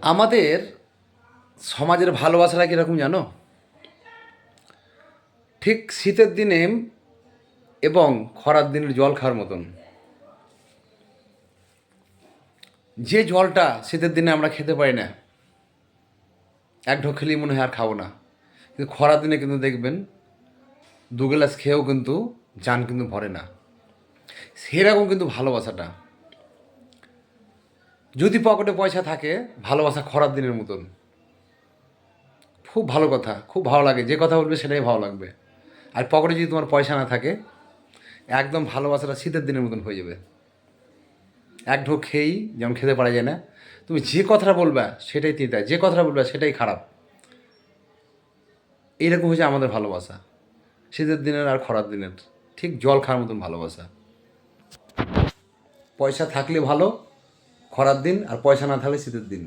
আমাদের সমাজের ভালোবাসাটা কীরকম জানো? ঠিক শীতের দিনে এবং খরার দিনের জল খাওয়ার মতন। যে জলটা শীতের দিনে আমরা খেতে পারি না, এক ঢোক খেলেই মনে হয় আর খাবো না, কিন্তু খরার দিনে কিন্তু দেখবেন দু গ্লাস খেয়েও কিন্তু জান কিন্তু ভরে না। সেরকম কিন্তু ভালোবাসাটা, যদি পকেটে পয়সা থাকে, ভালোবাসা খরার দিনের মতন। খুব ভালো কথা, খুব ভালো লাগে, যে কথা বলবে সেটাই ভালো লাগবে। আর পকেটে যদি তোমার পয়সা না থাকে, একদম ভালোবাসাটা শীতের দিনের মতন হয়ে যাবে। এক ঢোক খেয়েই যেমন খেতে পারা যায় না, তুমি যে কথাটা বলবা সেটাই তিতা, যে কথাটা বলবা সেটাই খারাপ। এইরকম হচ্ছে আমাদের ভালোবাসা, শীতের দিনের আর খরার দিনের, ঠিক জল খাওয়ার মতন ভালোবাসা। পয়সা থাকলে ভালো খরার দিন, আর পয়সা না থাকলে শীতের দিন।